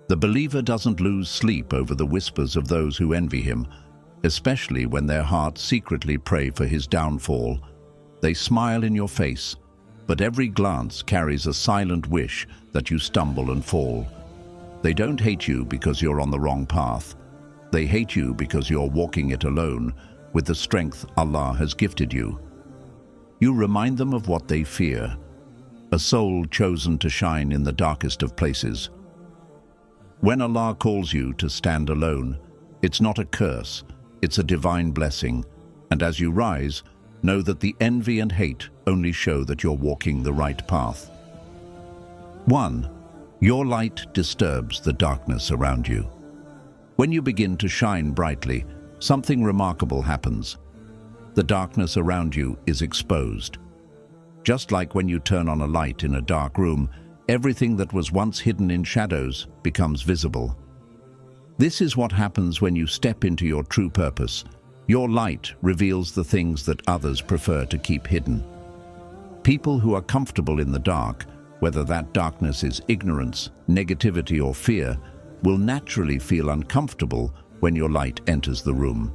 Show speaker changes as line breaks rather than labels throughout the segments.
The believer doesn't lose sleep over the whispers of those who envy him, especially when their hearts secretly pray for his downfall. They smile in your face, but every glance carries a silent wish that you stumble and fall. They don't hate you because you're on the wrong path. They hate you because you're walking it alone with the strength Allah has gifted you. You remind them of what they fear, a soul chosen to shine in the darkest of places. When Allah calls you to stand alone, it's not a curse, it's a divine blessing, and as you rise, know that the envy and hate only show that you're walking the right path. 1. Your light disturbs the darkness around you. When you begin to shine brightly, something remarkable happens. The darkness around you is exposed. Just like when you turn on a light in a dark room, everything that was once hidden in shadows becomes visible. This is what happens when you step into your true purpose. Your light reveals the things that others prefer to keep hidden. People who are comfortable in the dark, whether that darkness is ignorance, negativity, or fear, will naturally feel uncomfortable when your light enters the room.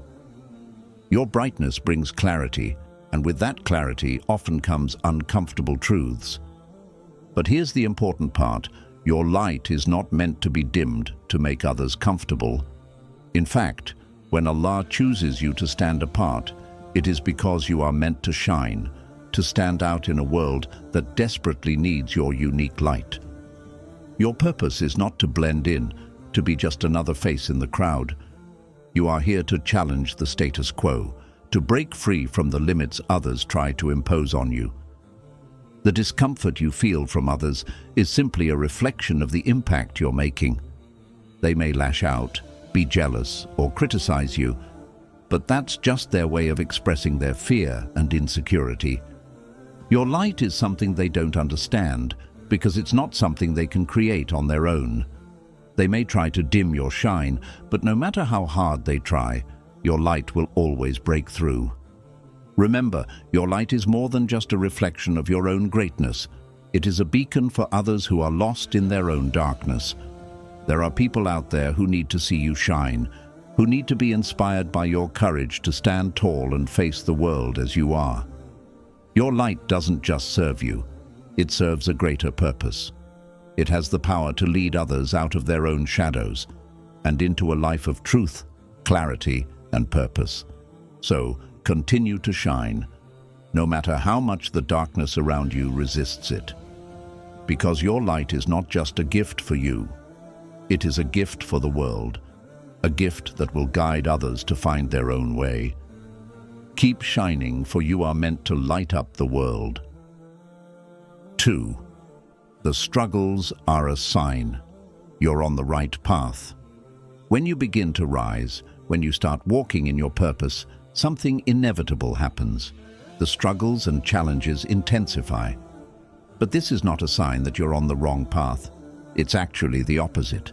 Your brightness brings clarity, and with that clarity often comes uncomfortable truths. But here's the important part. Your light is not meant to be dimmed to make others comfortable. In fact, when Allah chooses you to stand apart, it is because you are meant to shine, to stand out in a world that desperately needs your unique light. Your purpose is not to blend in, to be just another face in the crowd. You are here to challenge the status quo, to break free from the limits others try to impose on you. The discomfort you feel from others is simply a reflection of the impact you're making. They may lash out, be jealous, or criticize you, but that's just their way of expressing their fear and insecurity. Your light is something they don't understand, because it's not something they can create on their own. They may try to dim your shine, but no matter how hard they try, your light will always break through. Remember, your light is more than just a reflection of your own greatness. It is a beacon for others who are lost in their own darkness. There are people out there who need to see you shine, who need to be inspired by your courage to stand tall and face the world as you are. Your light doesn't just serve you, it serves a greater purpose. It has the power to lead others out of their own shadows and into a life of truth, clarity, and purpose. So, continue to shine, no matter how much the darkness around you resists it. Because your light is not just a gift for you, it is a gift for the world, a gift that will guide others to find their own way. Keep shining, for you are meant to light up the world. 2. The struggles are a sign you're on the right path. When you begin to rise, when you start walking in your purpose, something inevitable happens. The struggles and challenges intensify. But this is not a sign that you're on the wrong path. It's actually the opposite.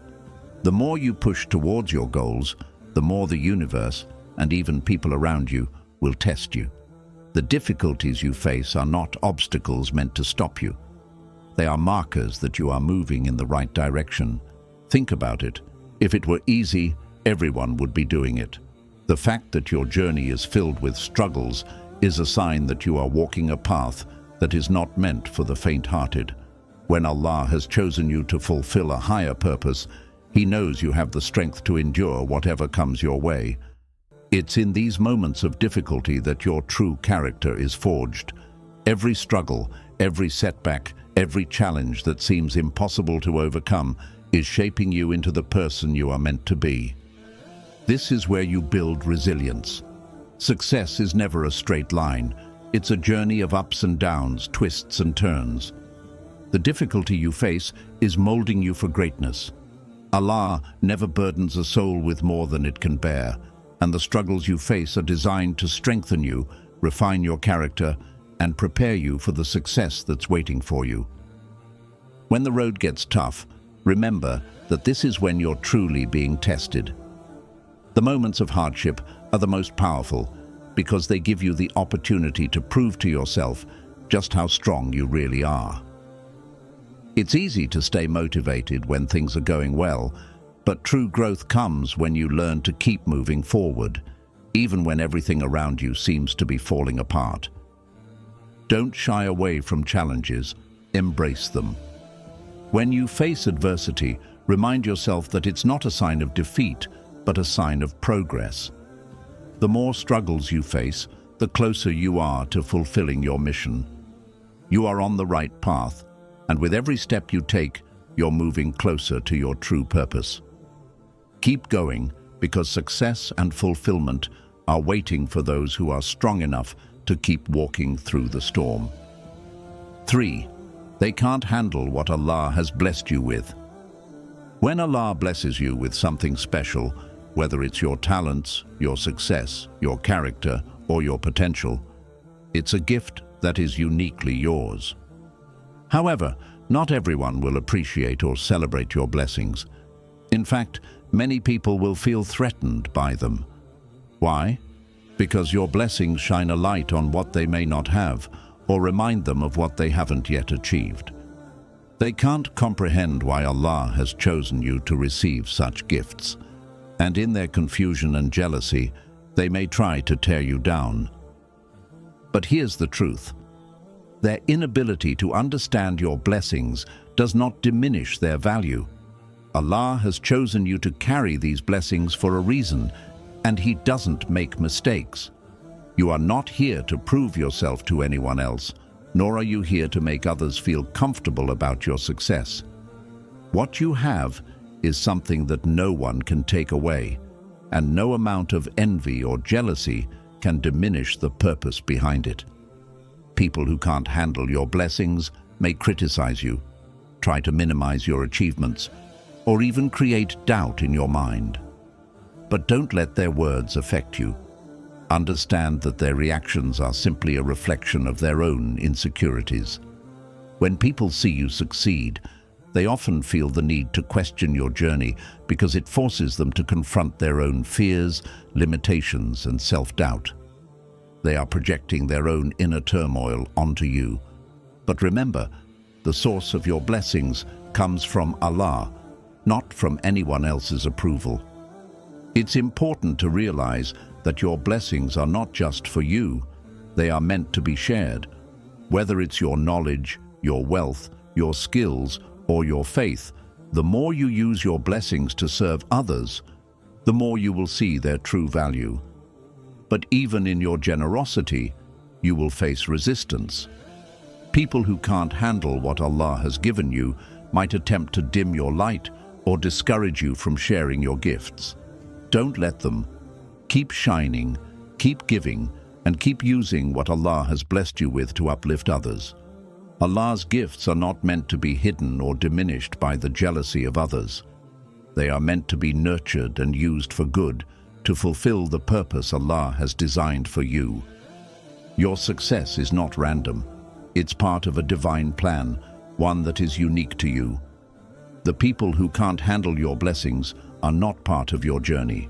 The more you push towards your goals, the more the universe, and even people around you, will test you. The difficulties you face are not obstacles meant to stop you. They are markers that you are moving in the right direction. Think about it. If it were easy, everyone would be doing it. The fact that your journey is filled with struggles is a sign that you are walking a path that is not meant for the faint-hearted. When Allah has chosen you to fulfill a higher purpose, He knows you have the strength to endure whatever comes your way. It's in these moments of difficulty that your true character is forged. Every struggle, every setback, every challenge that seems impossible to overcome is shaping you into the person you are meant to be. This is where you build resilience. Success is never a straight line. It's a journey of ups and downs, twists and turns. The difficulty you face is molding you for greatness. Allah never burdens a soul with more than it can bear, and the struggles you face are designed to strengthen you, refine your character, and prepare you for the success that's waiting for you. When the road gets tough, remember that this is when you're truly being tested. The moments of hardship are the most powerful because they give you the opportunity to prove to yourself just how strong you really are. It's easy to stay motivated when things are going well, but true growth comes when you learn to keep moving forward, even when everything around you seems to be falling apart. Don't shy away from challenges, embrace them. When you face adversity, remind yourself that it's not a sign of defeat, but a sign of progress. The more struggles you face, the closer you are to fulfilling your mission. You are on the right path, and with every step you take, you're moving closer to your true purpose. Keep going, because success and fulfillment are waiting for those who are strong enough to keep walking through the storm. 3. They can't handle what Allah has blessed you with. When Allah blesses you with something special, whether it's your talents, your success, your character, or your potential, it's a gift that is uniquely yours. However, not everyone will appreciate or celebrate your blessings. In fact, many people will feel threatened by them. Why? Because your blessings shine a light on what they may not have, or remind them of what they haven't yet achieved. They can't comprehend why Allah has chosen you to receive such gifts, and in their confusion and jealousy, they may try to tear you down. But here's the truth. Their inability to understand your blessings does not diminish their value. Allah has chosen you to carry these blessings for a reason, and He doesn't make mistakes. You are not here to prove yourself to anyone else, nor are you here to make others feel comfortable about your success. What you have is something that no one can take away, and no amount of envy or jealousy can diminish the purpose behind it. People who can't handle your blessings may criticize you, try to minimize your achievements, or even create doubt in your mind. But don't let their words affect you. Understand that their reactions are simply a reflection of their own insecurities. When people see you succeed, they often feel the need to question your journey because it forces them to confront their own fears, limitations, and self-doubt. They are projecting their own inner turmoil onto you. But remember, the source of your blessings comes from Allah, not from anyone else's approval. It's important to realize that your blessings are not just for you, they are meant to be shared. Whether it's your knowledge, your wealth, your skills, or your faith, the more you use your blessings to serve others, the more you will see their true value. But even in your generosity, you will face resistance. People who can't handle what Allah has given you might attempt to dim your light or discourage you from sharing your gifts. Don't let them. Keep shining, keep giving, and keep using what Allah has blessed you with to uplift others. Allah's gifts are not meant to be hidden or diminished by the jealousy of others. They are meant to be nurtured and used for good, to fulfill the purpose Allah has designed for you. Your success is not random. It's part of a divine plan, one that is unique to you. The people who can't handle your blessings are not part of your journey.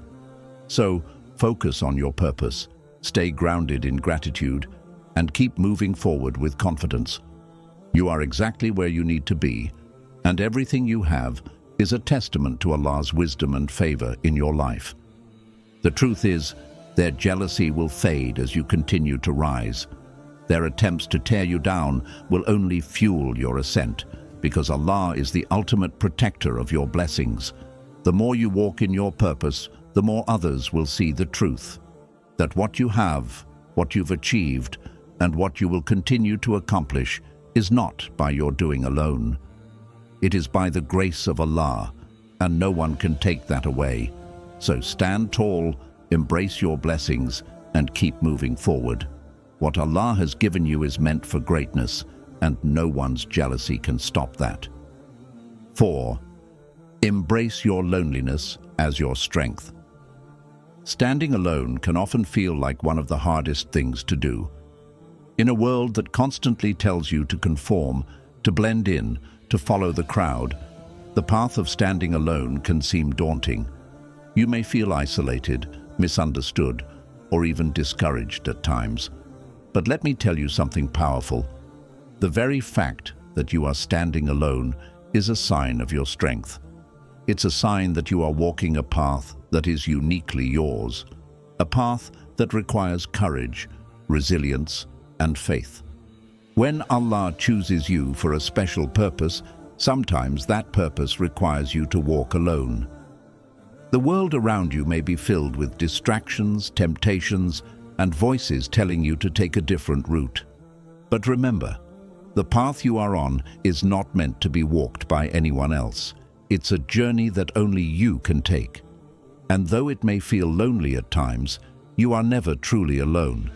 So, focus on your purpose, stay grounded in gratitude, and keep moving forward with confidence. You are exactly where you need to be, and everything you have is a testament to Allah's wisdom and favor in your life. The truth is, their jealousy will fade as you continue to rise. Their attempts to tear you down will only fuel your ascent, because Allah is the ultimate protector of your blessings. The more you walk in your purpose, the more others will see the truth, that what you have, what you've achieved, and what you will continue to accomplish is not by your doing alone. It is by the grace of Allah, and no one can take that away. So stand tall, embrace your blessings, and keep moving forward. What Allah has given you is meant for greatness, and no one's jealousy can stop that. 4. Embrace your loneliness as your strength. Standing alone can often feel like one of the hardest things to do. In a world that constantly tells you to conform, to blend in, to follow the crowd, the path of standing alone can seem daunting. You may feel isolated, misunderstood, or even discouraged at times. But let me tell you something powerful. The very fact that you are standing alone is a sign of your strength. It's a sign that you are walking a path that is uniquely yours, a path that requires courage, resilience, and faith. When Allah chooses you for a special purpose, sometimes that purpose requires you to walk alone. The world around you may be filled with distractions, temptations, and voices telling you to take a different route. But remember, the path you are on is not meant to be walked by anyone else. It's a journey that only you can take. And though it may feel lonely at times, you are never truly alone.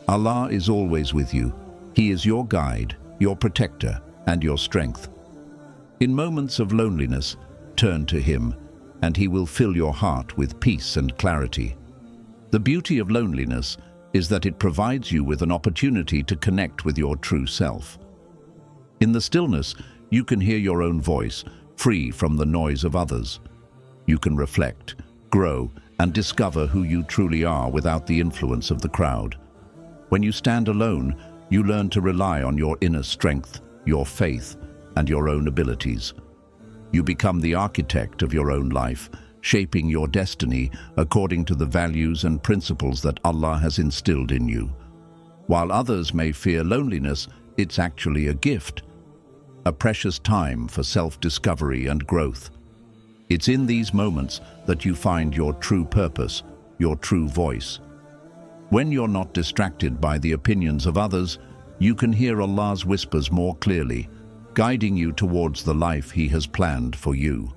Allah is always with you. He is your guide, your protector, and your strength. In moments of loneliness, turn to Him, and He will fill your heart with peace and clarity. The beauty of loneliness is that it provides you with an opportunity to connect with your true self. In the stillness, you can hear your own voice, free from the noise of others. You can reflect, grow, and discover who you truly are without the influence of the crowd. When you stand alone, you learn to rely on your inner strength, your faith, and your own abilities. You become the architect of your own life, shaping your destiny according to the values and principles that Allah has instilled in you. While others may fear loneliness, it's actually a gift, a precious time for self-discovery and growth. It's in these moments that you find your true purpose, your true voice. When you're not distracted by the opinions of others, you can hear Allah's whispers more clearly, guiding you towards the life He has planned for you.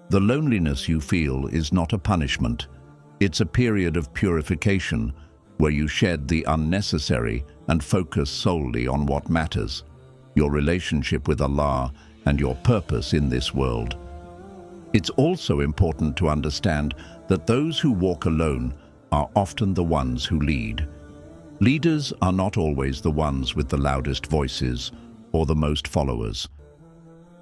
The loneliness you feel is not a punishment. It's a period of purification where you shed the unnecessary and focus solely on what matters, your relationship with Allah and your purpose in this world. It's also important to understand that those who walk alone are often the ones who lead. Leaders are not always the ones with the loudest voices or the most followers.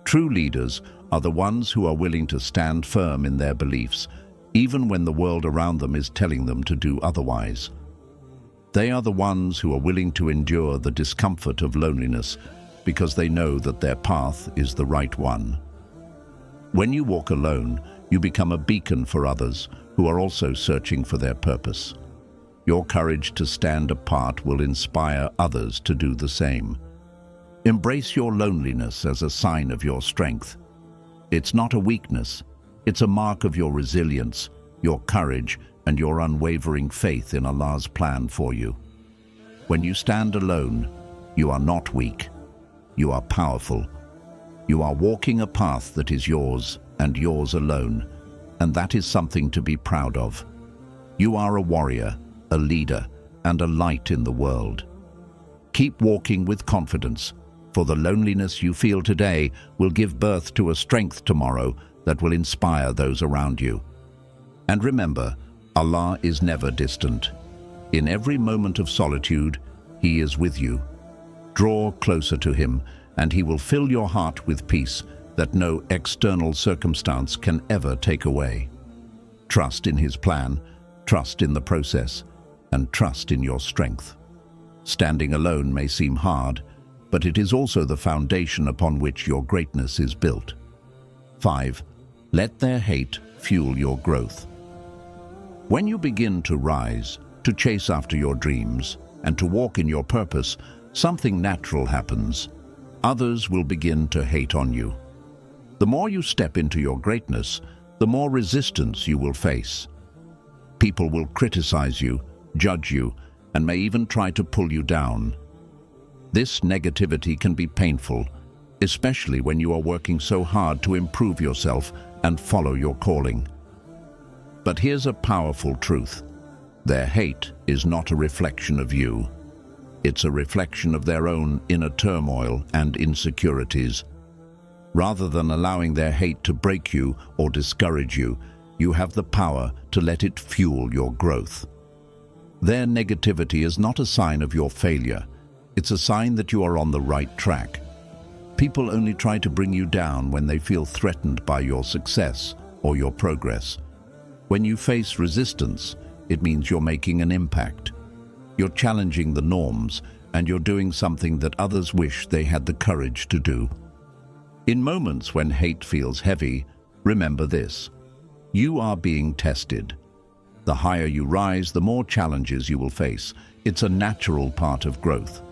True leaders are the ones who are willing to stand firm in their beliefs, even when the world around them is telling them to do otherwise. They are the ones who are willing to endure the discomfort of loneliness because they know that their path is the right one. When you walk alone, you become a beacon for others who are also searching for their purpose. Your courage to stand apart will inspire others to do the same. Embrace your loneliness as a sign of your strength. It's not a weakness. It's a mark of your resilience, your courage, and your unwavering faith in Allah's plan for you. When you stand alone, you are not weak. You are powerful. You are walking a path that is yours and yours alone, and that is something to be proud of. You are a warrior, a leader, and a light in the world. Keep walking with confidence, for the loneliness you feel today will give birth to a strength tomorrow that will inspire those around you. And remember, Allah is never distant. In every moment of solitude, He is with you. Draw closer to Him, and He will fill your heart with peace that no external circumstance can ever take away. Trust in His plan, trust in the process, and trust in your strength. Standing alone may seem hard, but it is also the foundation upon which your greatness is built. 5. Let their hate fuel your growth. When you begin to rise, to chase after your dreams, and to walk in your purpose, something natural happens. Others will begin to hate on you. The more you step into your greatness, the more resistance you will face. People will criticize you, judge you, and may even try to pull you down. This negativity can be painful, especially when you are working so hard to improve yourself and follow your calling. But here's a powerful truth. Their hate is not a reflection of you. It's a reflection of their own inner turmoil and insecurities. Rather than allowing their hate to break you or discourage you, you have the power to let it fuel your growth. Their negativity is not a sign of your failure. It's a sign that you are on the right track. People only try to bring you down when they feel threatened by your success or your progress. When you face resistance, it means you're making an impact. You're challenging the norms, and you're doing something that others wish they had the courage to do. In moments when hate feels heavy, remember this: you are being tested. The higher you rise, the more challenges you will face. It's a natural part of growth.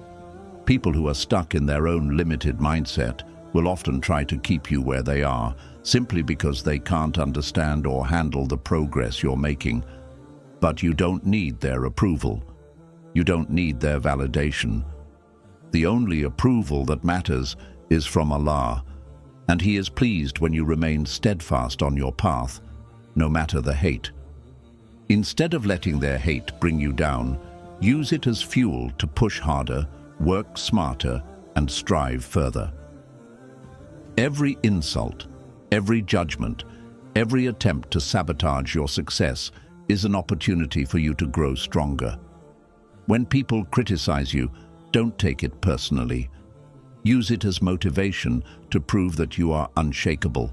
People who are stuck in their own limited mindset will often try to keep you where they are, simply because they can't understand or handle the progress you're making. But you don't need their approval. You don't need their validation. The only approval that matters is from Allah, and He is pleased when you remain steadfast on your path, no matter the hate. Instead of letting their hate bring you down, use it as fuel to push harder, work smarter, and strive further. Every insult, every judgment, every attempt to sabotage your success is an opportunity for you to grow stronger. When people criticize you, don't take it personally. Use it as motivation to prove that you are unshakable.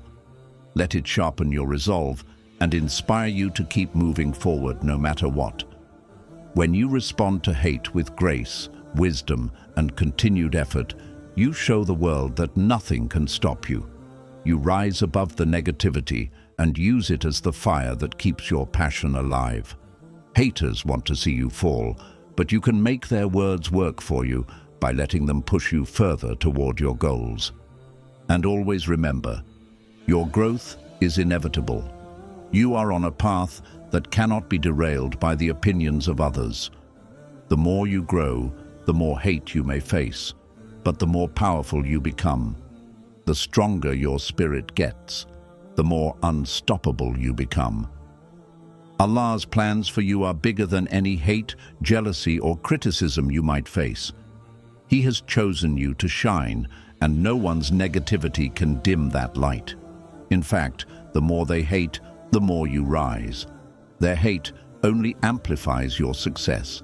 Let it sharpen your resolve and inspire you to keep moving forward no matter what. When you respond to hate with grace, wisdom, and continued effort, you show the world that nothing can stop you. You rise above the negativity and use it as the fire that keeps your passion alive. Haters want to see you fall, but you can make their words work for you by letting them push you further toward your goals. And always remember, your growth is inevitable. You are on a path that cannot be derailed by the opinions of others. The more you grow, the more hate you may face, but the more powerful you become. The stronger your spirit gets, the more unstoppable you become. Allah's plans for you are bigger than any hate, jealousy, or criticism you might face. He has chosen you to shine, and no one's negativity can dim that light. In fact, the more they hate, the more you rise. Their hate only amplifies your success.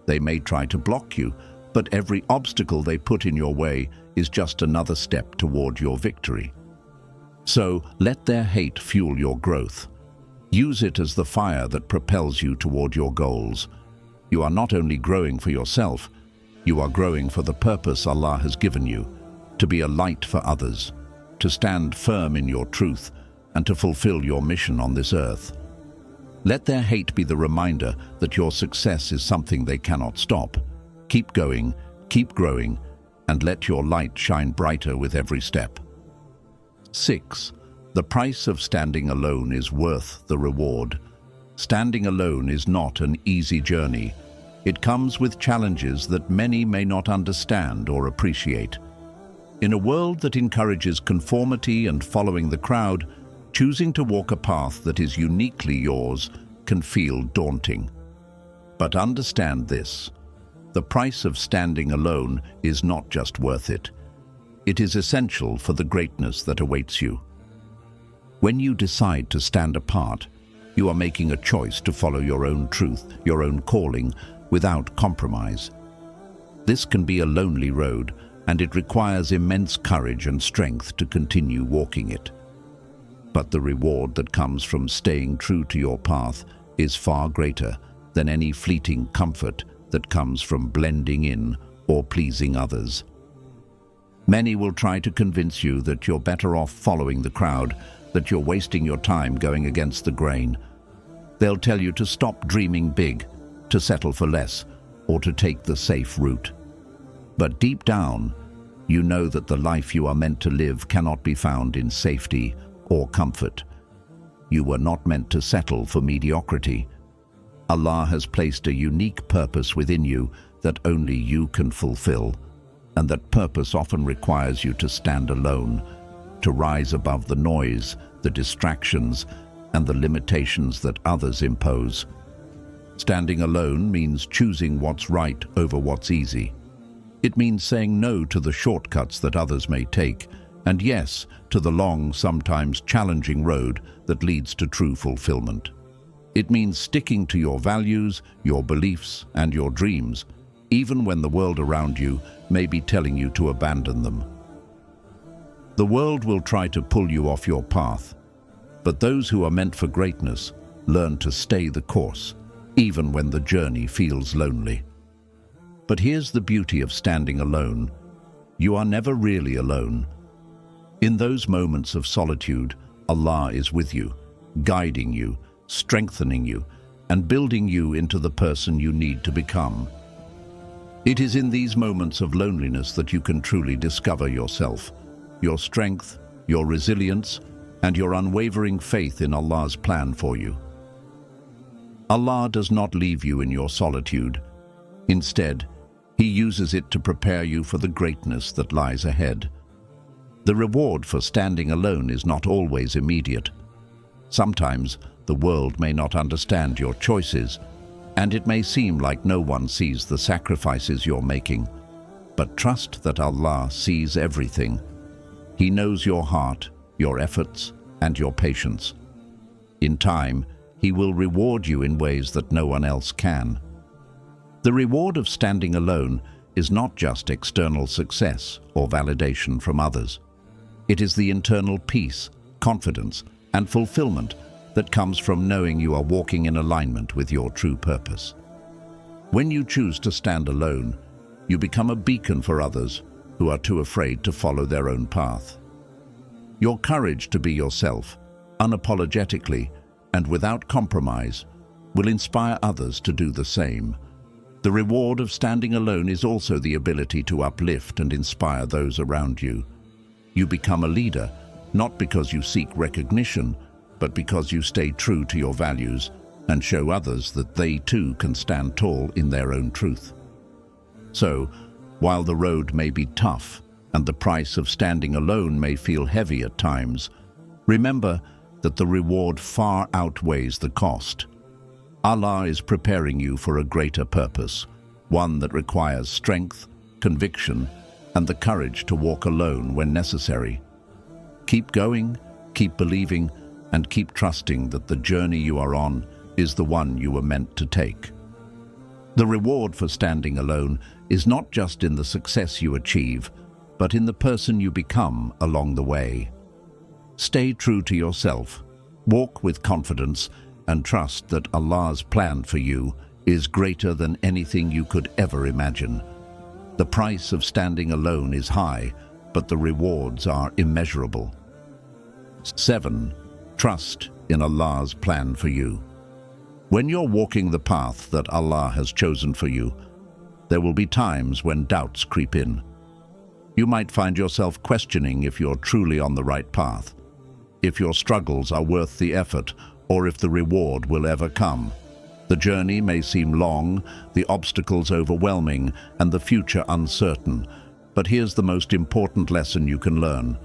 They may try to block you, but every obstacle they put in your way is just another step toward your victory. So let their hate fuel your growth. Use it as the fire that propels you toward your goals. You are not only growing for yourself, you are growing for the purpose Allah has given you, to be a light for others, to stand firm in your truth, and to fulfill your mission on this earth. Let their hate be the reminder that your success is something they cannot stop. Keep going, keep growing, and let your light shine brighter with every step. 6. The price of standing alone is worth the reward. Standing alone is not an easy journey. It comes with challenges that many may not understand or appreciate. In a world that encourages conformity and following the crowd, choosing to walk a path that is uniquely yours can feel daunting. But understand this: the price of standing alone is not just worth it. It is essential for the greatness that awaits you. When you decide to stand apart, you are making a choice to follow your own truth, your own calling, without compromise. This can be a lonely road, and it requires immense courage and strength to continue walking it. But the reward that comes from staying true to your path is far greater than any fleeting comfort that comes from blending in or pleasing others. Many will try to convince you that you're better off following the crowd, that you're wasting your time going against the grain. They'll tell you to stop dreaming big, to settle for less, or to take the safe route. But deep down, you know that the life you are meant to live cannot be found in safety or comfort. You were not meant to settle for mediocrity. Allah has placed a unique purpose within you that only you can fulfill, and that purpose often requires you to stand alone, to rise above the noise, the distractions, and the limitations that others impose. Standing alone means choosing what's right over what's easy. It means saying no to the shortcuts that others may take, and yes to the long, sometimes challenging road that leads to true fulfillment. It means sticking to your values, your beliefs, and your dreams, even when the world around you may be telling you to abandon them. The world will try to pull you off your path, but those who are meant for greatness learn to stay the course, even when the journey feels lonely. But here's the beauty of standing alone. You are never really alone. In those moments of solitude, Allah is with you, guiding you, strengthening you, and building you into the person you need to become. It is in these moments of loneliness that you can truly discover yourself, your strength, your resilience, and your unwavering faith in Allah's plan for you. Allah does not leave you in your solitude. Instead, He uses it to prepare you for the greatness that lies ahead. The reward for standing alone is not always immediate. Sometimes the world may not understand your choices, and it may seem like no one sees the sacrifices you're making. But trust that Allah sees everything. He knows your heart, your efforts, and your patience. In time, He will reward you in ways that no one else can. The reward of standing alone is not just external success or validation from others. It is the internal peace, confidence, and fulfillment that comes from knowing you are walking in alignment with your true purpose. When you choose to stand alone, you become a beacon for others who are too afraid to follow their own path. Your courage to be yourself, unapologetically and without compromise, will inspire others to do the same. The reward of standing alone is also the ability to uplift and inspire those around you. You become a leader, not because you seek recognition, but because you stay true to your values and show others that they too can stand tall in their own truth. So, while the road may be tough and the price of standing alone may feel heavy at times, remember that the reward far outweighs the cost. Allah is preparing you for a greater purpose, one that requires strength, conviction, and the courage to walk alone when necessary. Keep going, keep believing, and keep trusting that the journey you are on is the one you were meant to take. The reward for standing alone is not just in the success you achieve, but in the person you become along the way. Stay true to yourself, walk with confidence, and trust that Allah's plan for you is greater than anything you could ever imagine. The price of standing alone is high, but the rewards are immeasurable. 7. Trust in Allah's plan for you. When you're walking the path that Allah has chosen for you, there will be times when doubts creep in. You might find yourself questioning if you're truly on the right path, if your struggles are worth the effort, or if the reward will ever come. The journey may seem long, the obstacles overwhelming, and the future uncertain. But here's the most important lesson you can learn.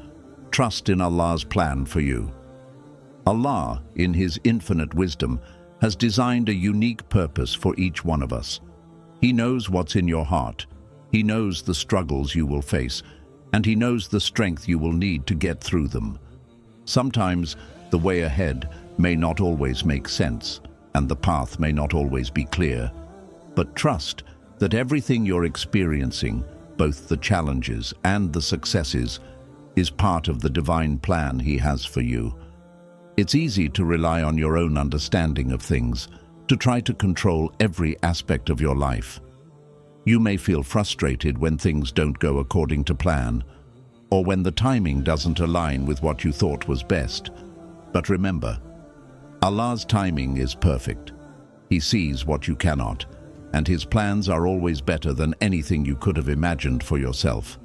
Trust in Allah's plan for you. Allah, in His infinite wisdom, has designed a unique purpose for each one of us. He knows what's in your heart. He knows the struggles you will face, and He knows the strength you will need to get through them. Sometimes the way ahead may not always make sense, and the path may not always be clear. But trust that everything you're experiencing, both the challenges and the successes, is part of the divine plan He has for you. It's easy to rely on your own understanding of things, to try to control every aspect of your life. You may feel frustrated when things don't go according to plan, or when the timing doesn't align with what you thought was best. But remember, Allah's timing is perfect. He sees what you cannot, and His plans are always better than anything you could have imagined for yourself.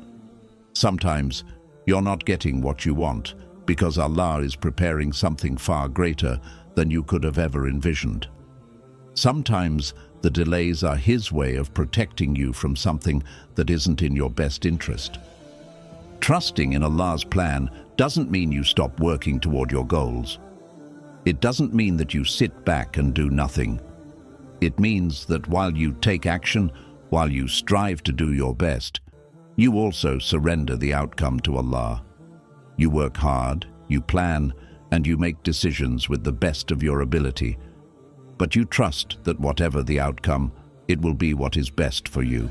Sometimes you're not getting what you want because Allah is preparing something far greater than you could have ever envisioned. Sometimes the delays are His way of protecting you from something that isn't in your best interest. Trusting in Allah's plan doesn't mean you stop working toward your goals. It doesn't mean that you sit back and do nothing. It means that while you take action, while you strive to do your best, you also surrender the outcome to Allah. You work hard, you plan, and you make decisions with the best of your ability. But you trust that whatever the outcome, it will be what is best for you.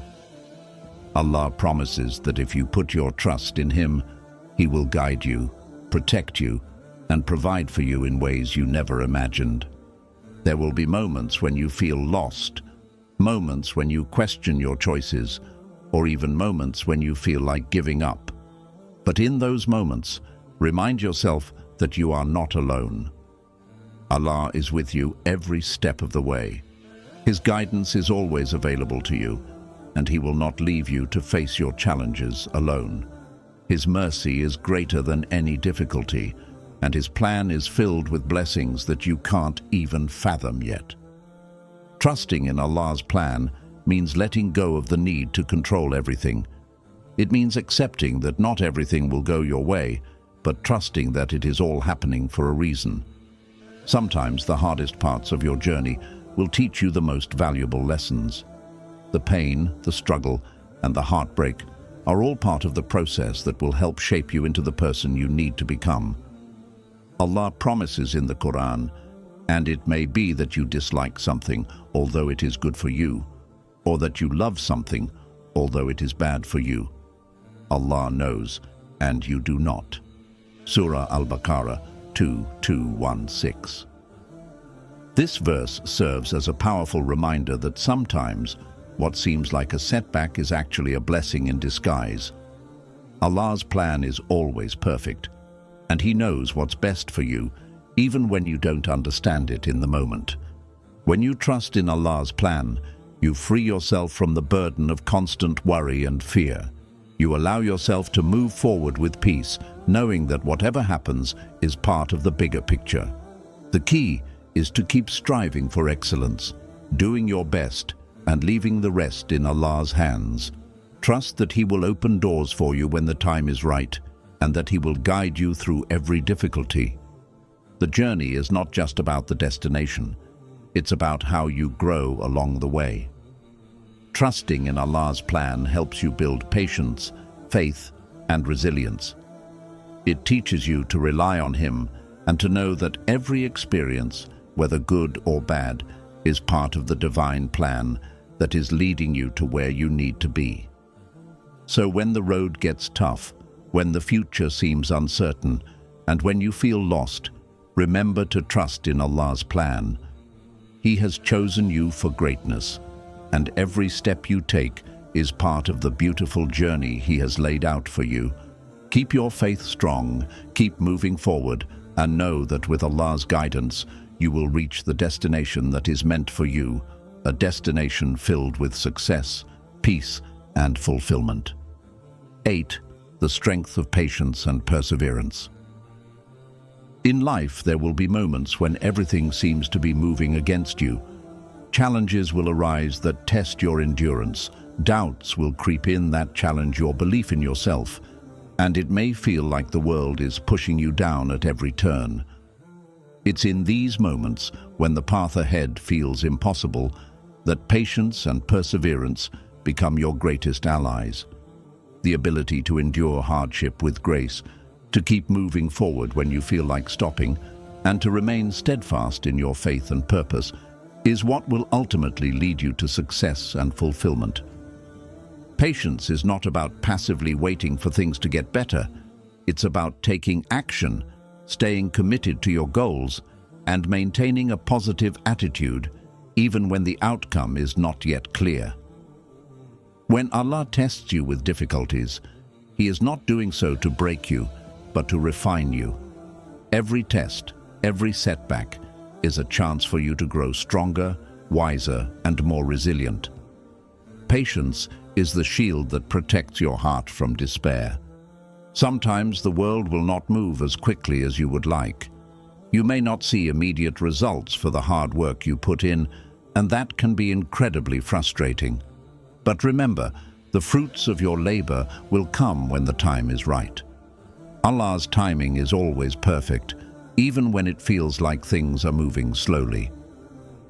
Allah promises that if you put your trust in Him, He will guide you, protect you, and provide for you in ways you never imagined. There will be moments when you feel lost, moments when you question your choices, or even moments when you feel like giving up. But in those moments, remind yourself that you are not alone. Allah is with you every step of the way. His guidance is always available to you, and He will not leave you to face your challenges alone. His mercy is greater than any difficulty, and His plan is filled with blessings that you can't even fathom yet. Trusting in Allah's plan means letting go of the need to control everything. It means accepting that not everything will go your way, but trusting that it is all happening for a reason. Sometimes the hardest parts of your journey will teach you the most valuable lessons. The pain, the struggle, and the heartbreak are all part of the process that will help shape you into the person you need to become. Allah promises in the Quran, "And it may be that you dislike something, although it is good for you, or that you love something, although it is bad for you. Allah knows, and you do not." Surah Al-Baqarah 2:216. This verse serves as a powerful reminder that sometimes what seems like a setback is actually a blessing in disguise. Allah's plan is always perfect, and He knows what's best for you, even when you don't understand it in the moment. When you trust in Allah's plan, you free yourself from the burden of constant worry and fear. You allow yourself to move forward with peace, knowing that whatever happens is part of the bigger picture. The key is to keep striving for excellence, doing your best, and leaving the rest in Allah's hands. Trust that He will open doors for you when the time is right, and that He will guide you through every difficulty. The journey is not just about the destination. It's about how you grow along the way. Trusting in Allah's plan helps you build patience, faith, and resilience. It teaches you to rely on Him and to know that every experience, whether good or bad, is part of the divine plan that is leading you to where you need to be. So when the road gets tough, when the future seems uncertain, and when you feel lost, remember to trust in Allah's plan. He has chosen you for greatness, and every step you take is part of the beautiful journey He has laid out for you. Keep your faith strong, keep moving forward, and know that with Allah's guidance, you will reach the destination that is meant for you, a destination filled with success, peace, and fulfillment. 8. The strength of patience and perseverance. In life, there will be moments when everything seems to be moving against you. Challenges will arise that test your endurance. Doubts will creep in that challenge your belief in yourself, and it may feel like the world is pushing you down at every turn. It's in these moments, when the path ahead feels impossible, that patience and perseverance become your greatest allies. The ability to endure hardship with grace, to keep moving forward when you feel like stopping, and to remain steadfast in your faith and purpose is what will ultimately lead you to success and fulfillment. Patience is not about passively waiting for things to get better. It's about taking action, staying committed to your goals, and maintaining a positive attitude, even when the outcome is not yet clear. When Allah tests you with difficulties, He is not doing so to break you, but to refine you. Every test, every setback, is a chance for you to grow stronger, wiser, and more resilient. Patience is the shield that protects your heart from despair. Sometimes the world will not move as quickly as you would like. You may not see immediate results for the hard work you put in, and that can be incredibly frustrating. But remember, the fruits of your labor will come when the time is right. Allah's timing is always perfect, even when it feels like things are moving slowly.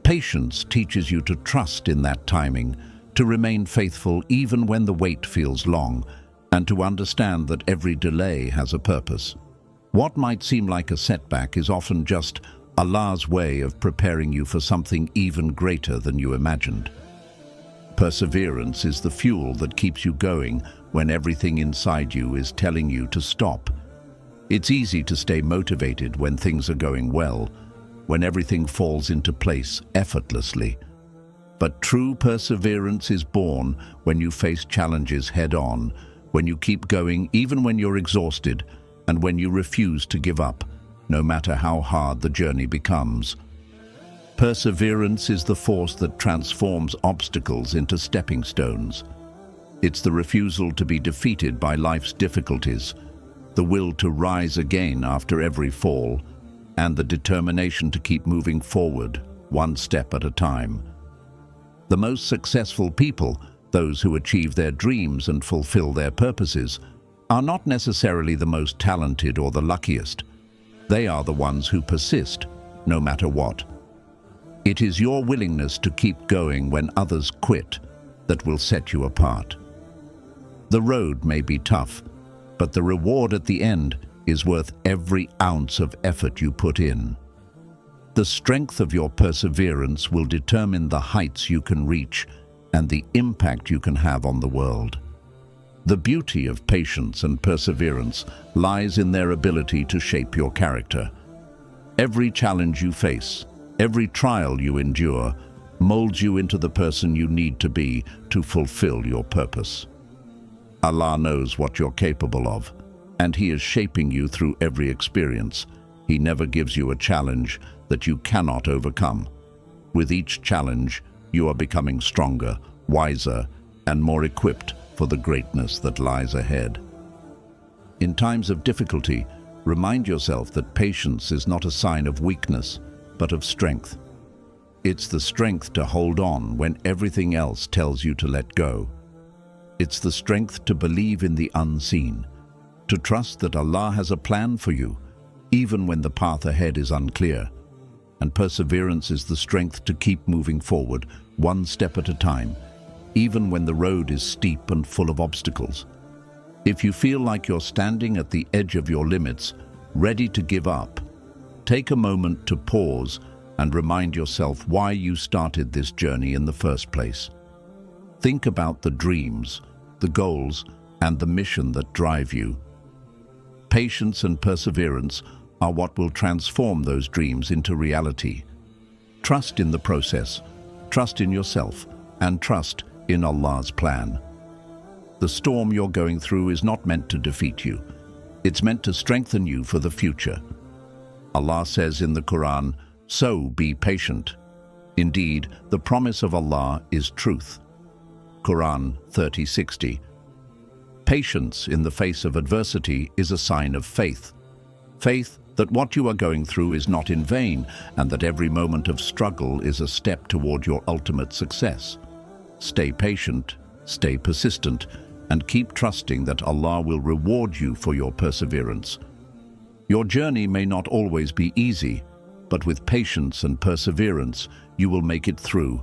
Patience teaches you to trust in that timing, to remain faithful even when the wait feels long, and to understand that every delay has a purpose. What might seem like a setback is often just Allah's way of preparing you for something even greater than you imagined. Perseverance is the fuel that keeps you going when everything inside you is telling you to stop. It's easy to stay motivated when things are going well, when everything falls into place effortlessly. But true perseverance is born when you face challenges head-on, when you keep going even when you're exhausted, and when you refuse to give up, no matter how hard the journey becomes. Perseverance is the force that transforms obstacles into stepping stones. It's the refusal to be defeated by life's difficulties, the will to rise again after every fall, and the determination to keep moving forward, one step at a time. The most successful people, those who achieve their dreams and fulfill their purposes, are not necessarily the most talented or the luckiest. They are the ones who persist, no matter what. It is your willingness to keep going when others quit that will set you apart. The road may be tough, but the reward at the end is worth every ounce of effort you put in. The strength of your perseverance will determine the heights you can reach and the impact you can have on the world. The beauty of patience and perseverance lies in their ability to shape your character. Every challenge you face, every trial you endure, molds you into the person you need to be to fulfill your purpose. Allah knows what you're capable of, and He is shaping you through every experience. He never gives you a challenge that you cannot overcome. With each challenge, you are becoming stronger, wiser, and more equipped for the greatness that lies ahead. In times of difficulty, remind yourself that patience is not a sign of weakness, but of strength. It's the strength to hold on when everything else tells you to let go. It's the strength to believe in the unseen, to trust that Allah has a plan for you, even when the path ahead is unclear. And perseverance is the strength to keep moving forward, one step at a time, even when the road is steep and full of obstacles. If you feel like you're standing at the edge of your limits, ready to give up, take a moment to pause and remind yourself why you started this journey in the first place. Think about the dreams, the goals, and the mission that drive you. Patience and perseverance are what will transform those dreams into reality. Trust in the process, trust in yourself, and trust in Allah's plan. The storm you're going through is not meant to defeat you. It's meant to strengthen you for the future. Allah says in the Quran, "So be patient." Indeed, the promise of Allah is truth. Quran 30:60. Patience in the face of adversity is a sign of faith. Faith that what you are going through is not in vain and that every moment of struggle is a step toward your ultimate success. Stay patient, stay persistent, and keep trusting that Allah will reward you for your perseverance. Your journey may not always be easy, but with patience and perseverance, you will make it through.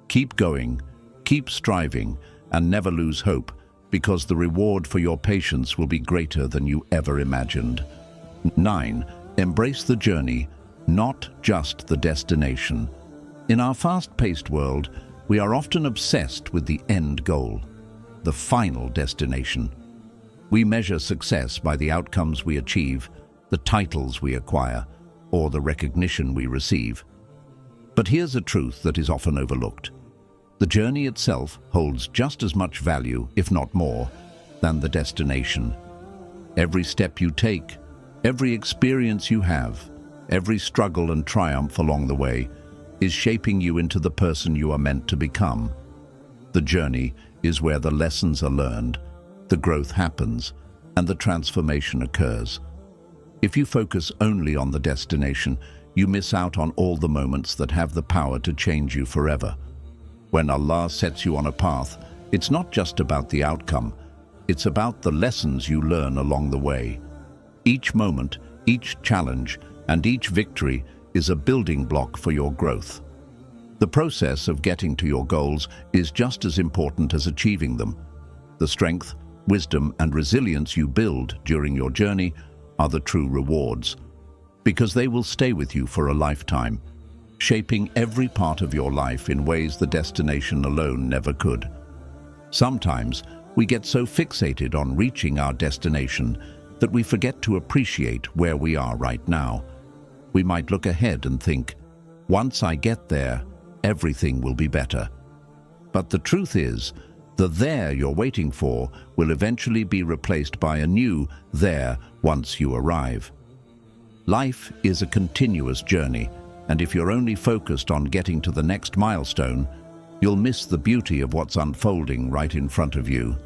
Keep going, keep striving, and never lose hope, because the reward for your patience will be greater than you ever imagined. 9. Embrace the journey, not just the destination. In our fast-paced world, we are often obsessed with the end goal, the final destination. We measure success by the outcomes we achieve, the titles we acquire, or the recognition we receive. But here's a truth that is often overlooked. The journey itself holds just as much value, if not more, than the destination. Every step you take, every experience you have, every struggle and triumph along the way is shaping you into the person you are meant to become. The journey is where the lessons are learned, the growth happens, and the transformation occurs. If you focus only on the destination, you miss out on all the moments that have the power to change you forever. When Allah sets you on a path, it's not just about the outcome, it's about the lessons you learn along the way. Each moment, each challenge, and each victory is a building block for your growth. The process of getting to your goals is just as important as achieving them. The strength, wisdom, and resilience you build during your journey are the true rewards, because they will stay with you for a lifetime, shaping every part of your life in ways the destination alone never could. Sometimes we get so fixated on reaching our destination that we forget to appreciate where we are right now. We might look ahead and think, once I get there, everything will be better. But the truth is, the there you're waiting for will eventually be replaced by a new there once you arrive. Life is a continuous journey, and if you're only focused on getting to the next milestone, you'll miss the beauty of what's unfolding right in front of you.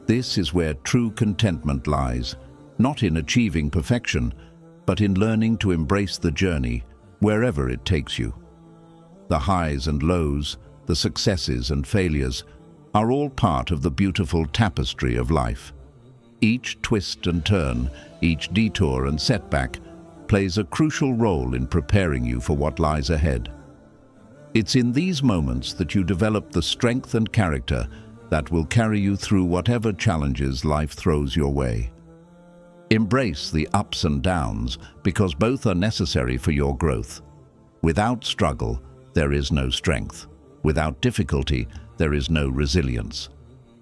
This is where true contentment lies, not in achieving perfection, but in learning to embrace the journey wherever it takes you. The highs and lows, the successes and failures, are all part of the beautiful tapestry of life. Each twist and turn, each detour and setback plays a crucial role in preparing you for what lies ahead. It's in these moments that you develop the strength and character that will carry you through whatever challenges life throws your way. Embrace the ups and downs because both are necessary for your growth. Without struggle, there is no strength. Without difficulty, there is no resilience.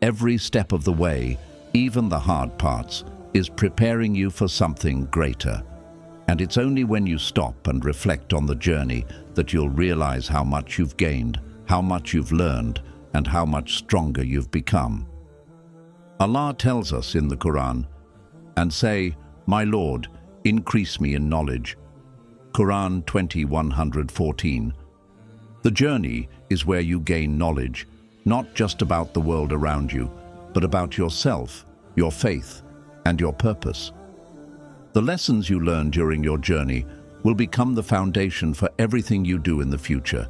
Every step of the way, even the hard parts, is preparing you for something greater. And it's only when you stop and reflect on the journey that you'll realize how much you've gained, how much you've learned, and how much stronger you've become. Allah tells us in the Quran, "And say, 'My Lord, increase me in knowledge.'" Quran 20:114. The journey is where you gain knowledge, not just about the world around you, but about yourself, your faith, and your purpose. The lessons you learn during your journey will become the foundation for everything you do in the future.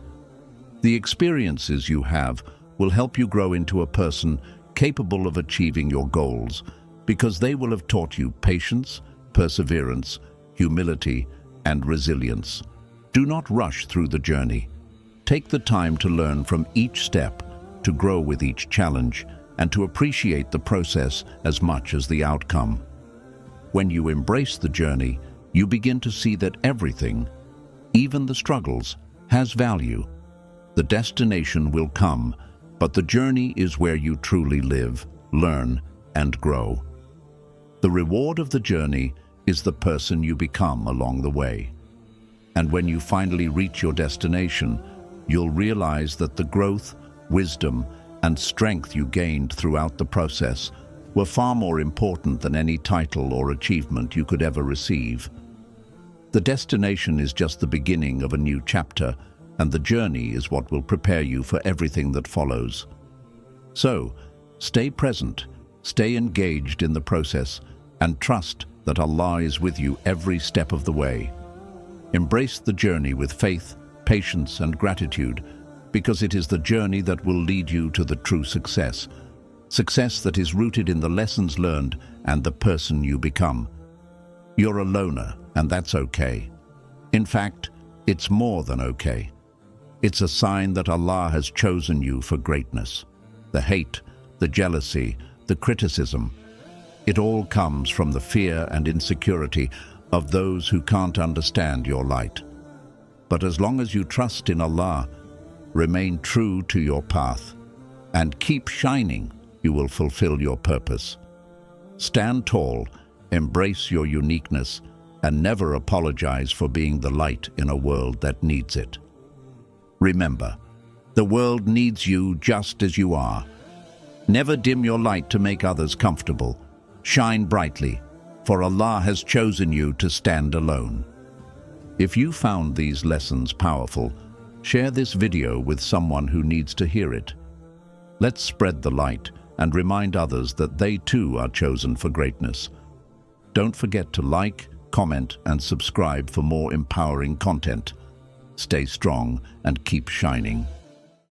The experiences you have will help you grow into a person capable of achieving your goals, because they will have taught you patience, perseverance, humility, and resilience. Do not rush through the journey. Take the time to learn from each step, to grow with each challenge, and to appreciate the process as much as the outcome. When you embrace the journey, you begin to see that everything, even the struggles, has value. The destination will come, but the journey is where you truly live, learn, and grow. The reward of the journey is the person you become along the way. And when you finally reach your destination, you'll realize that the growth, wisdom, and strength you gained throughout the process were far more important than any title or achievement you could ever receive. The destination is just the beginning of a new chapter, and the journey is what will prepare you for everything that follows. So, stay present, stay engaged in the process, and trust that Allah is with you every step of the way. Embrace the journey with faith, patience, and gratitude, because it is the journey that will lead you to the true success. Success that is rooted in the lessons learned and the person you become. You're a loner, and that's okay. In fact, it's more than okay. It's a sign that Allah has chosen you for greatness. The hate, the jealousy, the criticism, it all comes from the fear and insecurity of those who can't understand your light. But as long as you trust in Allah, remain true to your path, and keep shining, you will fulfill your purpose. Stand tall, embrace your uniqueness, and never apologize for being the light in a world that needs it. Remember, the world needs you just as you are. Never dim your light to make others comfortable. Shine brightly, for Allah has chosen you to stand alone. If you found these lessons powerful, share this video with someone who needs to hear it. Let's spread the light and remind others that they too are chosen for greatness. Don't forget to like, comment, and subscribe for more empowering content. Stay strong and keep shining.